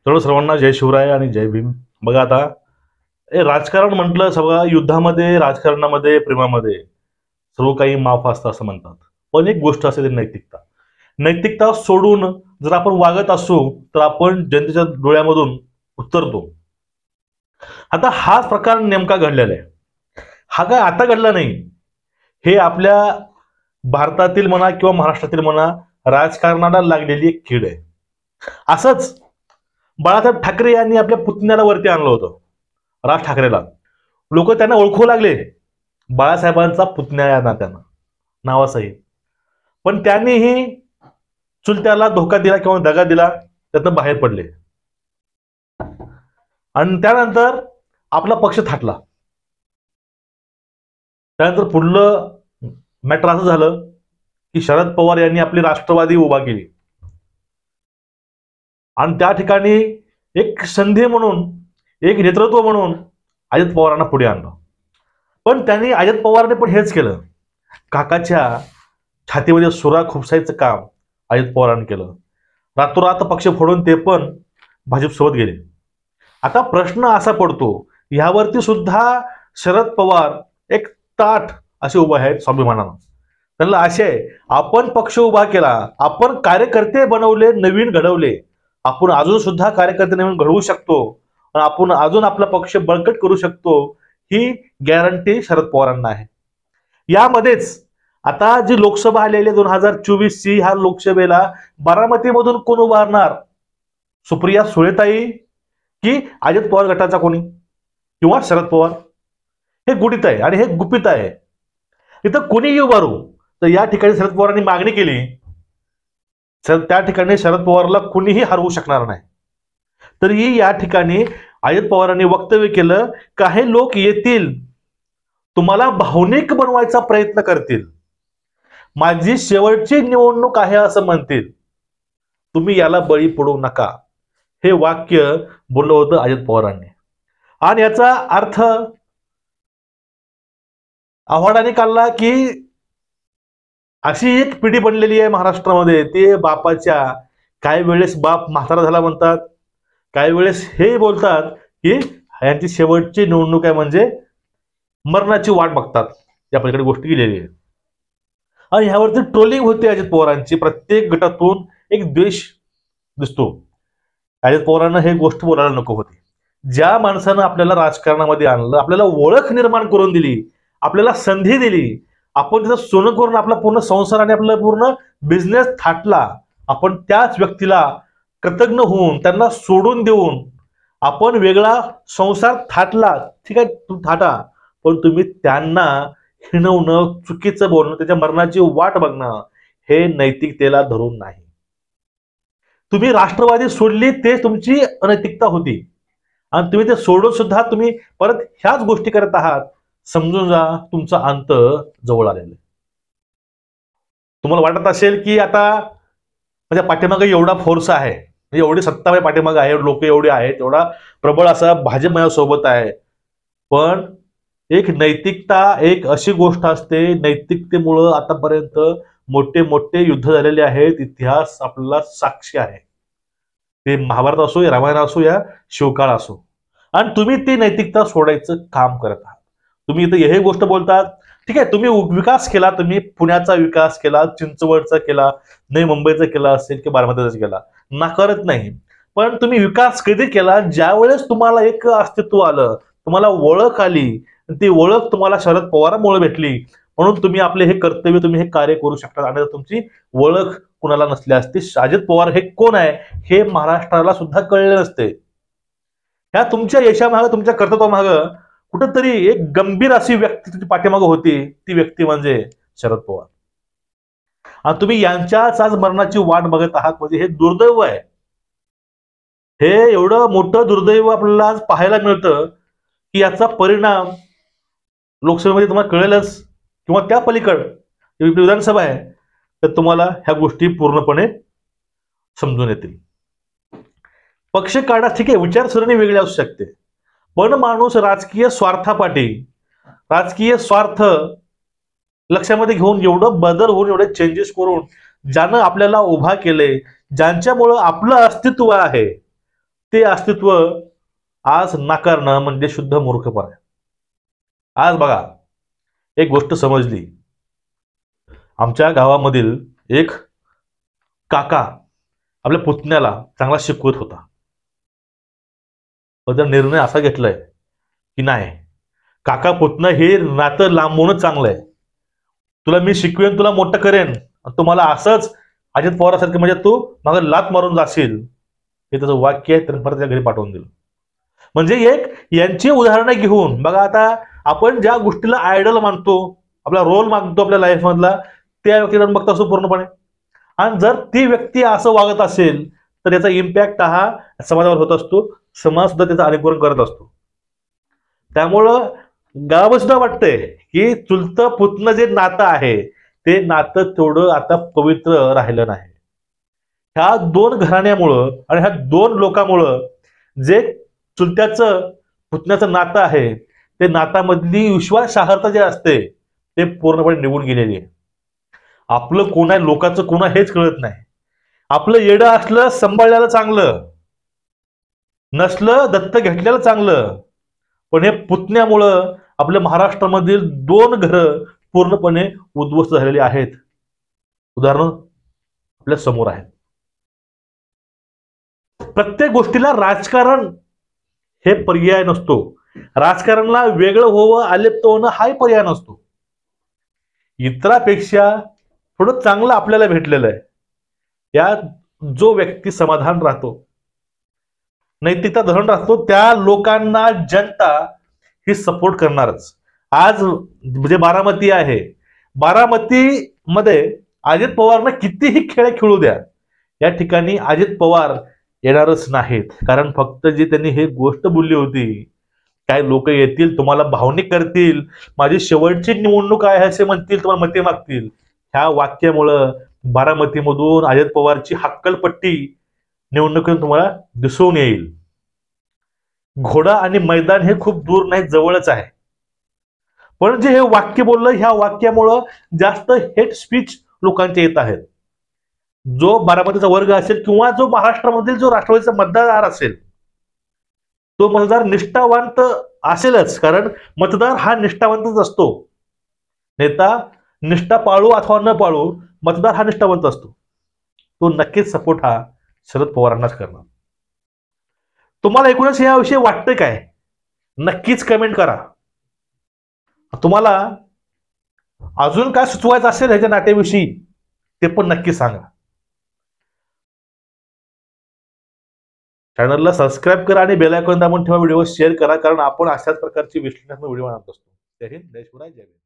तर सर्वांना जय शिवराय आणि जय भीम. बघा आता राजकारण म्हटलं सगळं युद्धामध्ये, राजकारणामध्ये, प्रेमामध्ये सर्व काही माफ असतं असं म्हणतात. पण एक गोष्ट असते ती नैतिकता. नैतिकता सोडून जर आपण वागत असू तर आपण जनतेच्या डोळ्यामधून उतरतो. आता हाच प्रकार नेमका घडलेला आहे. हा काय आता घडला नाही, हे आपल्या भारतातील म्हणा किंवा महाराष्ट्रातील म्हणा राजकारणाला लागलेली एक कीड आहे. असंच बाळासाहेब ठाकरे यांनी आपल्या पुतण्याला वरती आणलं होतं, राज ठाकरेला. लोक त्यांना ओळखू लागले बाळासाहेबांचा पुतण्या या नात्यानं, नावासहित. पण त्यांनीही चुलत्याला धोका दिला किंवा दगा दिला, त्यातनं बाहेर पडले. आणि त्यानंतर आपला पक्ष थाटला. त्यानंतर पुढलं मॅटर असं झालं की शरद पवार यांनी आपली राष्ट्रवादी उभा केली आणि त्या ठिकाणी एक संधी म्हणून, एक नेतृत्व म्हणून अजित पवारांना पुढे आणलं. पण त्यांनी अजित पवारने पण हेच केलं, काकाच्या छातीमध्ये सुरा खुपसायचं काम अजित पवारांनी केलं. रातोरात पक्ष फोडून ते पण भाजपसोबत गेले. आता प्रश्न असा पडतो, यावरती सुद्धा शरद पवार एक ताठ असे उभे आहेत स्वाभिमानानं. त्यांना असे आहे, आपण पक्ष उभा केला, आपण कार्यकर्ते बनवले, नवीन घडवले, आपण अजून सुद्धा कार्यकर्ते नवीन घडवू शकतो आणि आपण अजून आपला पक्ष बळकट करू शकतो, ही गॅरंटी शरद पवारांना आहे. यामध्येच आता जी लोकसभा आलेली 2024 ची, ह्या लोकसभेला बारामतीमधून कोण उभारणार? सुप्रिया सुळेताई की अजित पवार गटाचा कोणी किंवा शरद पवार? हे गुपित आहे आणि हे गुपित आहे. इथं कोणीही उभारू तर या ठिकाणी शरद पवारांनी मागणी केली, त्या ठिकाणी शरद पवारला कुणीही हरवू शकणार नाही. तरीही या ठिकाणी अजित पवारांनी वक्तव्य केलं, काही लोक येतील, तुम्हाला भावनिक बनवायचा प्रयत्न करतील, माझी शेवटची निवडणूक आहे असं म्हणतील, तुम्ही याला बळी पडू नका. हे वाक्य बोललं होतं अजित पवारांनी. आणि याचा अर्थ आव्हाडाने काढला की अशी एक पिढी बनलेली आहे महाराष्ट्रामध्ये, ते बापाच्या, काही वेळेस बाप म्हातारा झाला म्हणतात, काही वेळेस हे बोलतात की यांची शेवटची निवडणूक आहे, म्हणजे मरणाची वाट बघतात. या पलीकडे गोष्टी केलेली आहे. आणि ह्यावरती ट्रोलिंग होते अजित पवारांची. प्रत्येक गटातून एक द्वेष दिसतो. अजित पवारांना हे गोष्ट बोलायला नको होती. ज्या माणसानं आपल्याला राजकारणामध्ये आणलं, आपल्याला ओळख निर्माण करून दिली, आपल्याला संधी दिली, आपण त्याचं सोनं करून आपला पूर्ण संसार आणि आपला पूर्ण बिझनेस थाटला, आपण त्याच व्यक्तीला कृतज्ञ होऊन त्यांना सोडून देऊन आपण वेगळा संसार थाटला. ठीक आहे, तुम्ही थाटा, पण तुम्ही त्यांना हिणवणं, चुकीचं बोलणं, त्याच्या मरणाची वाट बघणं, हे नैतिकतेला धरून नाही. तुम्ही राष्ट्रवादी सोडली, ते तुमची अनैतिकता होती आणि तुम्ही ते सोडून सुद्धा तुम्ही परत ह्याच गोष्टी करत आहात. समजून जा, तुमचा अंत जवळ आलेला आहे. तुम्हाला वाटत असेल की आता माझ्या पाठीमागे एवढा फोर्स आहे, एवढी सत्ता माझ्या पाठीमागे आहे, लोक एवढे आहेत, एवढा प्रबळ असा भाजप माझ्या सोबत आहे. पण एक नैतिकता एक अशी गोष्ट असते, नैतिकतेमुळं आतापर्यंत मोठे मोठे युद्ध झालेले आहेत. इतिहास आपल्याला साक्षी आहे. ते महाभारत असो, या रामायण असो, या शिवकाळ असो. आणि तुम्ही ती नैतिकता सोडायचं काम करत आहात. तुम्ही इथं हे गोष्ट बोलतात, ठीक आहे, तुम्ही विकास केला, तुम्ही पुण्याचा विकास केला, चिंचवडचा केला, नवी मुंबईचा केला असेल की बारामतीचा केला, नाकारत नाही. पण तुम्ही विकास कधी केला? ज्या वेळेस तुम्हाला एक अस्तित्व आलं, तुम्हाला ओळख आली, ती ओळख तुम्हाला शरद पवारांमुळे भेटली, म्हणून तुम्ही आपले हे कर्तव्य, तुम्ही हे कार्य करू शकता. आणि तुमची ओळख कुणाला नसली असती, अजित पवार हे कोण आहे हे महाराष्ट्राला सुद्धा कळले नसते. ह्या तुमच्या यशामागं, तुमच्या कर्तृत्वामागं कुठंतरी एक गंभीर अशी व्यक्ती तुमच्या पाठीमागं होती, ती व्यक्ती म्हणजे शरद पवार. आणि तुम्ही यांच्याच आज मरणाची वाट बघत आहात, म्हणजे हे दुर्दैव आहे. हे एवढं मोठं दुर्दैव आपल्याला आज पाहायला मिळतं की याचा परिणाम लोकसभेमध्ये तुम्हाला कळेलच, किंवा त्या पलीकड विधानसभा आहे तर तुम्हाला ह्या गोष्टी पूर्णपणे समजून येतील. पक्ष काढा, ठीक आहे, विचारसरणी वेगळी असू शकते, पण माणूस राजकीय स्वार्थापाठी, राजकीय स्वार्थ लक्षामध्ये घेऊन एवढं बदल होऊन, एवढे चेंजेस करून, ज्यानं आपल्याला उभा केले, ज्यांच्यामुळं आपलं अस्तित्व आहे, ते अस्तित्व आज नाकारणं म्हणजे शुद्ध मूर्खपणा आहे. आज बघा, एक गोष्ट समजली. आमच्या गावामधील एक काका आपल्या पुतण्याला चांगला शिकवत होता. पण निर्णय असा घेतलाय की नाही, काका पुतणं हे नातं लांबूनच चांगलं आहे. तुला मी शिकवेन, तुला मोठं करेन, तुम्हाला असंच अजित पवारासारखे म्हणजे तू मग लात मारून जाशील, हे त्याचं वाक्य आहे. तर परत त्या घरी पाठवून दिलं. म्हणजे एक यांची उदाहरणं घेऊन बघा, आता आपण ज्या गोष्टीला आयडल मानतो, आपला रोल मानतो आपल्या लाईफ मधला, त्या व्यक्तीला बघत असतो पूर्णपणे. आणि जर ती व्यक्ती असं वागत असेल तर याचा इम्पॅक्ट हा समाजावर होत असतो. समाज सुद्धा त्याचं अनुकरण करत असतो. त्यामुळं गावात सुद्धा वाटतंय की चुलतं पुतणं जे नातं आहे ते नातं तेवढं आता पवित्र राहिलं नाही. ह्या दोन घराण्यामुळं आणि ह्या दोन लोकांमुळं जे चुलत्याचं पुतण्याचं नातं आहे, ते नातामधली विश्वासार्हता जे असते ते पूर्णपणे निघून गेलेली आहे. आपलं कोण आहे, लोकांचं कोण आहे हेच कळत नाही. आपलं येडं असलं सांभाळल्याला चांगलं, नसलं दत्त घेतलेलं चांगलं. पण हे पुतण्यामुळं आपल्या महाराष्ट्रामधील दोन घरं पूर्णपणे उद्ध्वस्त झालेली आहेत. उदाहरण आपल्या समोर आहेत. प्रत्येक गोष्टीला राजकारण हे पर्याय नसतो. राजकारणाला वेगळं व्हावं, आलिप्त होणं हाही पर्याय नसतो. इतरापेक्षा थोडं चांगलं आपल्याला भेटलेलं आहे, या जो व्यक्ती समाधान राहतो, नैतिकता धरून राहतो, त्या लोकांना जनता ही सपोर्ट करणारच. आज म्हणजे बारामती आहे, बारामती मध्ये अजित पवारनं कितीही खेळ खेळू द्या, या ठिकाणी अजित पवार येणारच नाहीत. कारण फक्त जी त्यांनी हे गोष्ट बोलली होती, काय लोक येतील, तुम्हाला भावनिक करतील, माझी शेवटची निवडणूक आहे असे म्हणतील, तुम्हाला मते मागतील, ह्या वाक्यामुळं बारामतीमधून अजित पवारची हक्कलपट्टी निवडणुकीत तुम्हाला दिसून येईल. घोडा आणि मैदान हे खूप दूर नाही, जवळच आहे. पण जे हे वाक्य बोललं, ह्या वाक्यामुळं जास्त हेट स्पीच लोकांचे येत आहेत. जो बारामतीचा वर्ग असेल किंवा जो महाराष्ट्रामधील जो राष्ट्रवादीचा मतदार असेल, तो मतदार निष्ठावंत असेलच. कारण मतदार हा निष्ठावंतच असतो. नेता निष्ठा पाळू अथवा न पाळू, मतदार हा निष्ठावंत असतो. तो नक्कीच सपोर्ट हा शरद पवारांनाच करणार. तुम्हाला एकूणच याविषयी वाटतं काय, नक्कीच कमेंट करा. तुम्हाला अजून काय सुचवायचं असेल ह्याच्या नाट्याविषयी ते पण नक्की सांगा. चॅनलला सबस्क्राईब करा आणि बेल आयकॉन दाबून ठेवा. व्हिडिओ शेअर करा, कारण आपण अशाच प्रकारची विश्लेषणात्मक व्हिडिओ आणत असतो. जय हिंद, जय शिवराय, जय भीम.